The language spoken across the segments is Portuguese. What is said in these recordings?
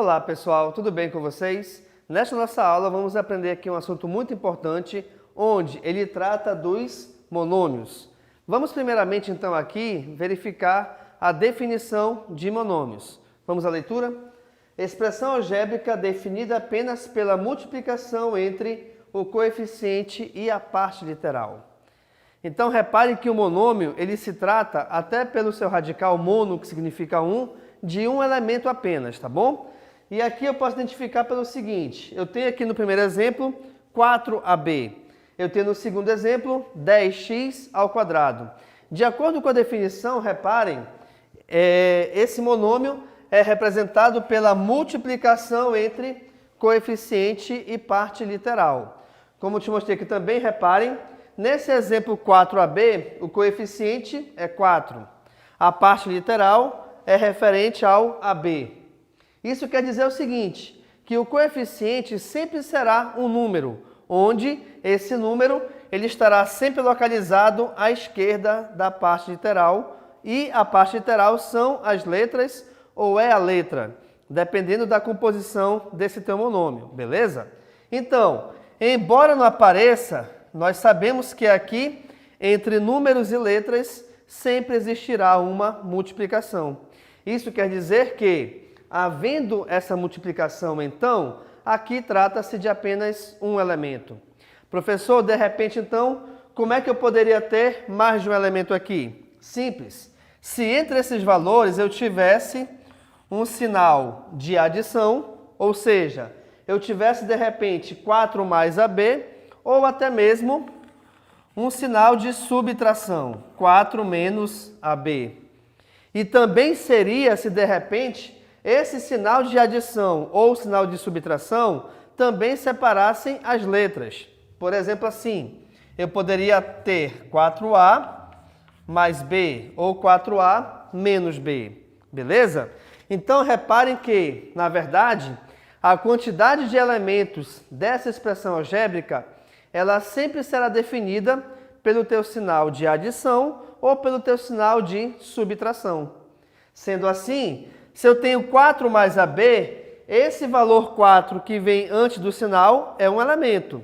Olá pessoal, tudo bem com vocês? Nesta nossa aula vamos aprender aqui um assunto muito importante, onde ele trata dos monômios. Vamos primeiramente então aqui verificar a definição de monômios. Vamos à leitura? Expressão algébrica definida apenas pela multiplicação entre o coeficiente e a parte literal. Então repare que o monômio ele se trata, até pelo seu radical mono, que significa um, de um elemento apenas, tá bom? E aqui eu posso identificar pelo seguinte, eu tenho aqui no primeiro exemplo 4ab, eu tenho no segundo exemplo 10x ao quadrado. De acordo com a definição, reparem, esse monômio é representado pela multiplicação entre coeficiente e parte literal. Como eu te mostrei aqui também, reparem, nesse exemplo 4ab, o coeficiente é 4. A parte literal é referente ao AB. Isso quer dizer o seguinte, que o coeficiente sempre será um número, onde esse número ele estará sempre localizado à esquerda da parte literal, e a parte literal são as letras ou é a letra, dependendo da composição desse teu monômio, beleza? Então, embora não apareça, nós sabemos que aqui, entre números e letras, sempre existirá uma multiplicação. Isso quer dizer que, havendo essa multiplicação, então, aqui trata-se de apenas um elemento. Professor, de repente, então, como é que eu poderia ter mais de um elemento aqui? Simples. Se entre esses valores eu tivesse um sinal de adição, ou seja, eu tivesse, de repente, 4 mais AB, ou até mesmo um sinal de subtração, 4 menos AB. E também seria, se de repente, esse sinal de adição ou sinal de subtração também separassem as letras. Por exemplo, assim, eu poderia ter 4A mais B ou 4A menos B, beleza? Então, reparem que, na verdade, a quantidade de elementos dessa expressão algébrica, ela sempre será definida pelo teu sinal de adição ou pelo teu sinal de subtração. Sendo assim, se eu tenho 4 mais AB, esse valor 4 que vem antes do sinal é um elemento.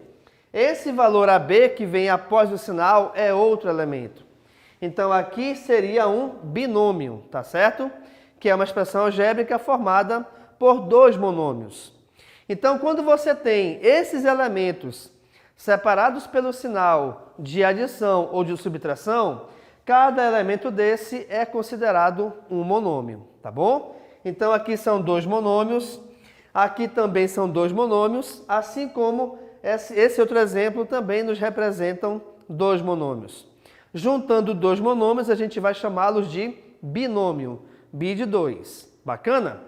Esse valor AB que vem após o sinal é outro elemento. Então aqui seria um binômio, tá certo? Que é uma expressão algébrica formada por dois monômios. Então quando você tem esses elementos separados pelo sinal de adição ou de subtração, cada elemento desse é considerado um monômio, tá bom? Então aqui são dois monômios, aqui também são dois monômios, assim como esse outro exemplo também nos representam dois monômios. Juntando dois monômios, a gente vai chamá-los de binômio, bi de 2. Bacana?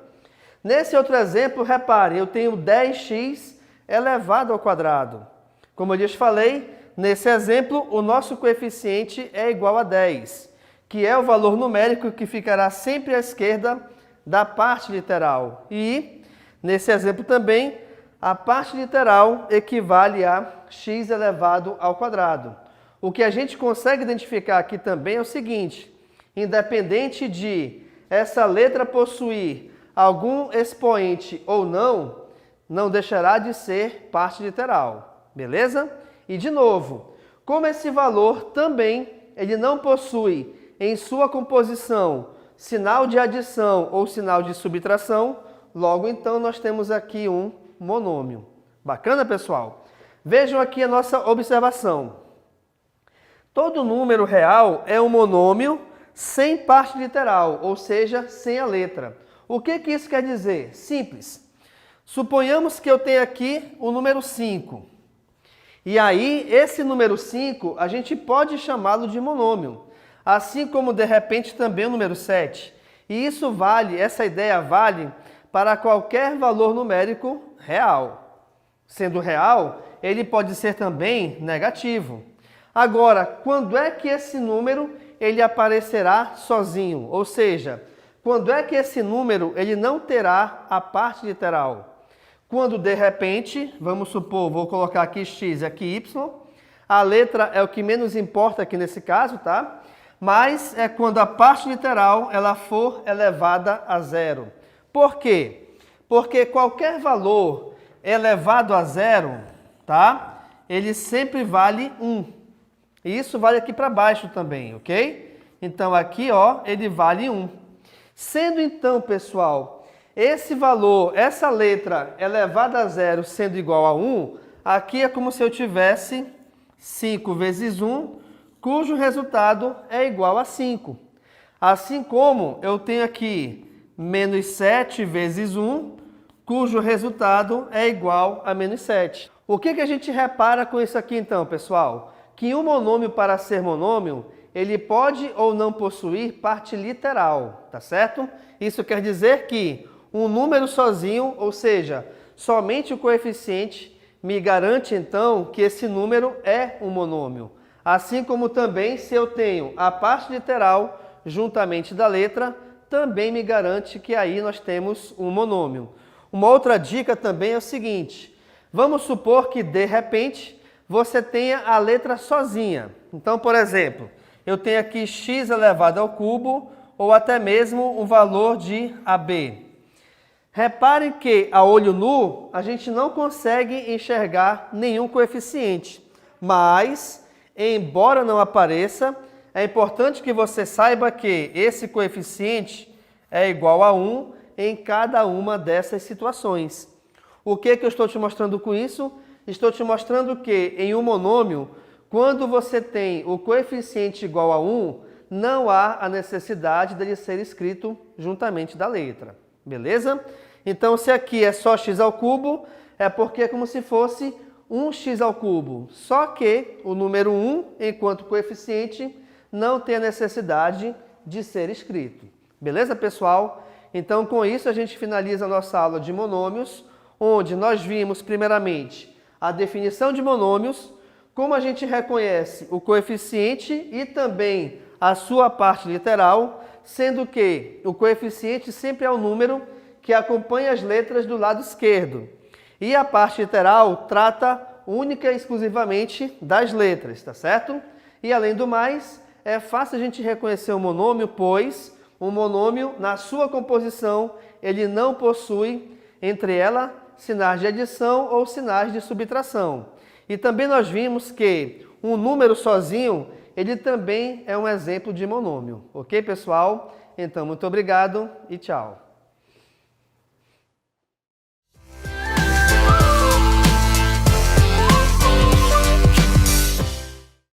Nesse outro exemplo, repare, eu tenho 10x elevado ao quadrado. Como eu lhes falei, nesse exemplo, o nosso coeficiente é igual a 10, que é o valor numérico que ficará sempre à esquerda da parte literal. E, nesse exemplo também, a parte literal equivale a x elevado ao quadrado. O que a gente consegue identificar aqui também é o seguinte, independente de essa letra possuir algum expoente ou não deixará de ser parte literal. Beleza? E de novo, como esse valor também ele não possui em sua composição sinal de adição ou sinal de subtração, logo então nós temos aqui um monômio. Bacana, pessoal? Vejam aqui a nossa observação. Todo número real é um monômio sem parte literal, ou seja, sem a letra. O que isso quer dizer? Simples. Suponhamos que eu tenha aqui o número 5. E aí, esse número 5, a gente pode chamá-lo de monômio, assim como, de repente, também o número 7. E isso vale, essa ideia vale para qualquer valor numérico real. Sendo real, ele pode ser também negativo. Agora, quando é que esse número ele aparecerá sozinho? Ou seja, quando é que esse número ele não terá a parte literal? Quando, de repente, vamos supor, vou colocar aqui x e aqui y, a letra é o que menos importa aqui nesse caso, tá? Mas é quando a parte literal ela for elevada a zero. Por quê? Porque qualquer valor elevado a zero, tá? Ele sempre vale 1. E isso vale aqui para baixo também, ok? Então aqui, ó, ele vale 1. Sendo então, pessoal, esse valor, essa letra elevada a zero sendo igual a 1, aqui é como se eu tivesse 5 vezes 1, cujo resultado é igual a 5. Assim como eu tenho aqui menos 7 vezes 1, cujo resultado é igual a menos 7. O que a gente repara com isso aqui então, pessoal? Que um monômio, para ser monômio, ele pode ou não possuir parte literal, tá certo? Isso quer dizer que um número sozinho, ou seja, somente o coeficiente, me garante então que esse número é um monômio. Assim como também se eu tenho a parte literal juntamente da letra, também me garante que aí nós temos um monômio. Uma outra dica também é o seguinte: vamos supor que de repente você tenha a letra sozinha. Então, por exemplo, eu tenho aqui x elevado ao cubo ou até mesmo um valor de AB. Reparem que a olho nu a gente não consegue enxergar nenhum coeficiente, mas, embora não apareça, é importante que você saiba que esse coeficiente é igual a 1 em cada uma dessas situações. O que eu estou te mostrando com isso? Estou te mostrando que em um monômio, quando você tem o coeficiente igual a 1, não há a necessidade dele ser escrito juntamente da letra. Beleza? Então, se aqui é só x ao cubo, é porque é como se fosse 1x ao cubo. Só que o número 1, enquanto coeficiente, não tem a necessidade de ser escrito. Beleza, pessoal? Então, com isso, a gente finaliza a nossa aula de monômios, onde nós vimos, primeiramente, a definição de monômios, como a gente reconhece o coeficiente e também a sua parte literal, sendo que o coeficiente sempre é o número que acompanha as letras do lado esquerdo. E a parte literal trata única e exclusivamente das letras, tá certo? E além do mais, é fácil a gente reconhecer o monômio, pois o monômio, na sua composição, ele não possui entre ela sinais de adição ou sinais de subtração. E também nós vimos que um número sozinho, ele também é um exemplo de monômio. Ok, pessoal? Então, muito obrigado e tchau.